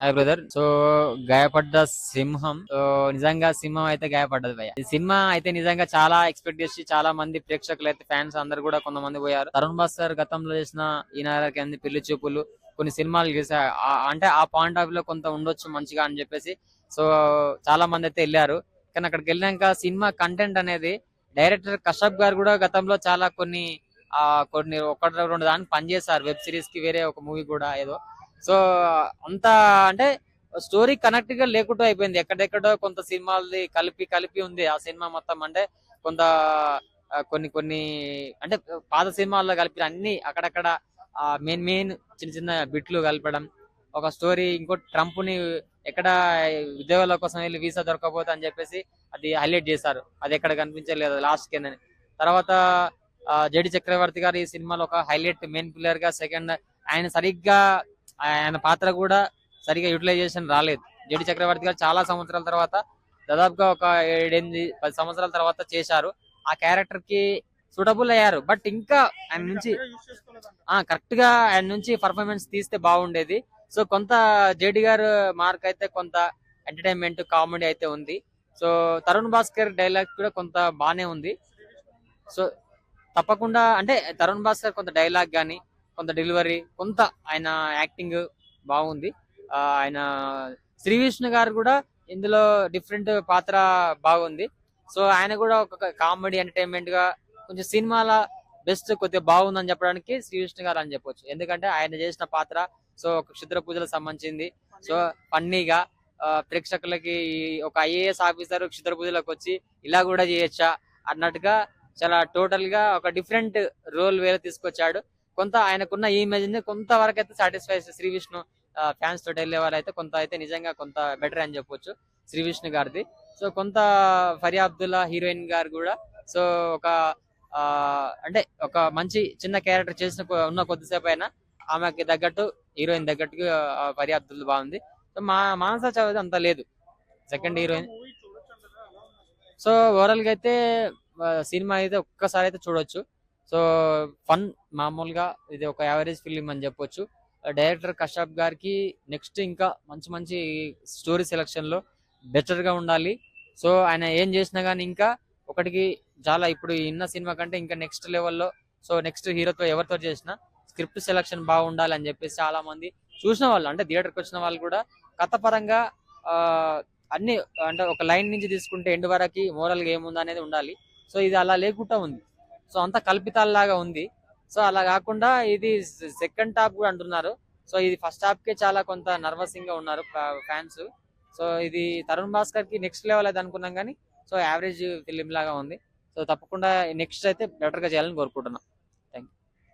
Hi brother. So గాయపడ్డ సింహం. So నిజంగా సింహం అయితే గాయపడ్డది భయ్య. ఈ సినిమా అయితే నిజంగా చాలా ఎక్స్పెక్ట్ చేసి చాలా మంది ప్రేక్షకులు అయితే ఫ్యాన్స్ అందరు కూడా కొంతమంది పోయారు. తరుణ్ భాస్కర్ గతంలో చేసిన ఈనారకి అంది పెళ్లి చూపులు కొన్ని సినిమాలు చేసా అంటే ఆ పాయింట్ ఆఫ్ లో కొంత ఉండొచ్చు మంచిగా అని చెప్పేసి సో చాలా మంది అయితే వెళ్ళారు. కానీ అక్కడికి వెళ్ళాక సినిమా కంటెంట్ అనేది డైరెక్టర్ కశ్యప్ గారు కూడా గతంలో చాలా కొన్ని ఒకటి రెండు దానికి పనిచేశారు. వెబ్ సిరీస్ కి వేరే ఒక మూవీ కూడా ఏదో. సో అంత అంటే స్టోరీ కనెక్ట్ గా లేకుండా అయిపోయింది. ఎక్కడెక్కడో కొంత సినిమాలది కలిపి కలిపి ఉంది ఆ సినిమా మొత్తం. అంటే కొంత కొన్ని కొన్ని అంటే పాత సినిమాల్లో కలిపి అన్ని అక్కడక్కడ మెయిన్ మెయిన్ చిన్న చిన్న బిట్లు కలపడం. ఒక స్టోరీ ఇంకో ట్రంప్ ని ఎక్కడ ఉద్యోగాల కోసం వెళ్ళి వీసా దొరకకపోతే అని చెప్పేసి అది హైలైట్ చేశారు. అది ఎక్కడ కనిపించలేదు లాస్ట్ కి. తర్వాత జేడి చక్రవర్తి గారు ఈ సినిమాలో ఒక హైలైట్ మెయిన్ ప్లేయర్ గా సెకండ్. ఆయన సరిగ్గా ఆయన పాత్ర కూడా సరిగా యూటిలైజేషన్ రాలేదు. జేడి చక్రవర్తి గారు చాలా సంవత్సరాల తర్వాత దాదాపుగా ఒక 7-8-10 సంవత్సరాల తర్వాత చేశారు. ఆ క్యారెక్టర్ కి సూటబుల్ అయ్యారు. బట్ ఇంకా ఆయన నుంచి కరెక్ట్ గా ఆయన నుంచి పర్ఫార్మెన్స్ తీస్తే బాగుండేది. సో కొంత జేడి గారు మార్క్ అయితే కొంత ఎంటర్టైన్మెంట్ కామెడీ అయితే ఉంది. సో తరుణ్ భాస్కర్ డైలాగ్ కూడా కొంత బానే ఉంది. సో తప్పకుండా అంటే తరుణ్ భాస్కర్ కొంత డైలాగ్ గానీ కొంత డెలివరీ కొంత ఆయన యాక్టింగ్ బాగుంది. ఆయన శ్రీ విష్ణు గారు కూడా ఇందులో డిఫరెంట్ పాత్ర బాగుంది. సో ఆయన కూడా ఒక కామెడీ ఎంటర్టైన్మెంట్ గా కొంచెం సినిమాల బెస్ట్ కొద్దిగా బాగుందని చెప్పడానికి శ్రీ విష్ణు గారు అని చెప్పొచ్చు. ఎందుకంటే ఆయన చేసిన పాత్ర సో ఒక క్షుద్ర పూజలకు సంబంధించింది. సో ఫన్నీగా ప్రేక్షకులకి ఒక ఐఏఎస్ ఆఫీసర్ క్షుద్ర పూజలకు వచ్చి ఇలా కూడా చేయొచ్చా అన్నట్టుగా చాలా టోటల్ గా ఒక డిఫరెంట్ రోల్ వేరే తీసుకొచ్చాడు. కొంత ఆయనకున్న ఈ ఇమేజ్ ని కొంతవరకు అయితే సాటిస్ఫై శ్రీ విష్ణు ఫ్యాన్స్ తోటి వెళ్ళే వాళ్ళు అయితే కొంత అయితే నిజంగా కొంత బెటర్ అని చెప్పొచ్చు శ్రీ విష్ణు గారిది. సో కొంత ఫరియా అబ్దుల్లా హీరోయిన్ గారు కూడా సో ఒక అంటే ఒక మంచి చిన్న క్యారెక్టర్ చేసిన ఉన్న కొద్దిసేపు అయినా ఆమెకి తగ్గట్టు హీరోయిన్ తగ్గట్టుగా ఫరియా అబ్దుల్లా బాగుంది. సో మానస చౌదరి అంత లేదు సెకండ్ హీరోయిన్. సో ఓవరాల్ గా అయితే సినిమా అయితే ఒక్కసారి అయితే చూడొచ్చు. సో ఫన్ మామూలుగా ఇది ఒక యావరేజ్ ఫిలిం అని చెప్పొచ్చు. డైరెక్టర్ కశ్యప్ గారికి నెక్స్ట్ ఇంకా మంచి మంచి స్టోరీ సెలక్షన్ లో బెటర్ గా ఉండాలి. సో ఆయన ఏం చేసినా గానీ ఇంకా ఒకటికి చాలా ఇప్పుడు ఇన్న సినిమా కంటే ఇంకా నెక్స్ట్ లెవెల్లో సో నెక్స్ట్ హీరోతో ఎవరితో చేసినా స్క్రిప్ట్ సెలక్షన్ బాగుండాలి అని చెప్పేసి చాలా మంది చూసిన వాళ్ళు అంటే థియేటర్కి వచ్చిన వాళ్ళు కూడా కథ పరంగా ఆ అన్ని అంటే ఒక లైన్ నుంచి తీసుకుంటే ఎండ్ వరకు మోరల్ గా ఏముంది అనేది ఉండాలి. సో ఇది అలా లేకుండా ఉంది. సో అంతా కల్పితాల్లాగా ఉంది. సో అలా కాకుండా ఇది సెకండ్ హాఫ్ కూడా అంటున్నారు. సో ఇది ఫస్ట్ హాఫ్ కే చాలా కొంత నర్వసింగ్ గా ఉన్నారు ఫ్యాన్స్. సో ఇది తరుణ్ భాస్కర్ కి నెక్స్ట్ లెవెల్ అయితే అనుకున్నాం కానీ సో యావరేజ్ ఫిలిం లాగా ఉంది. సో తప్పకుండా నెక్స్ట్ అయితే బెటర్ గా చేయాలని కోరుకుంటున్నాం.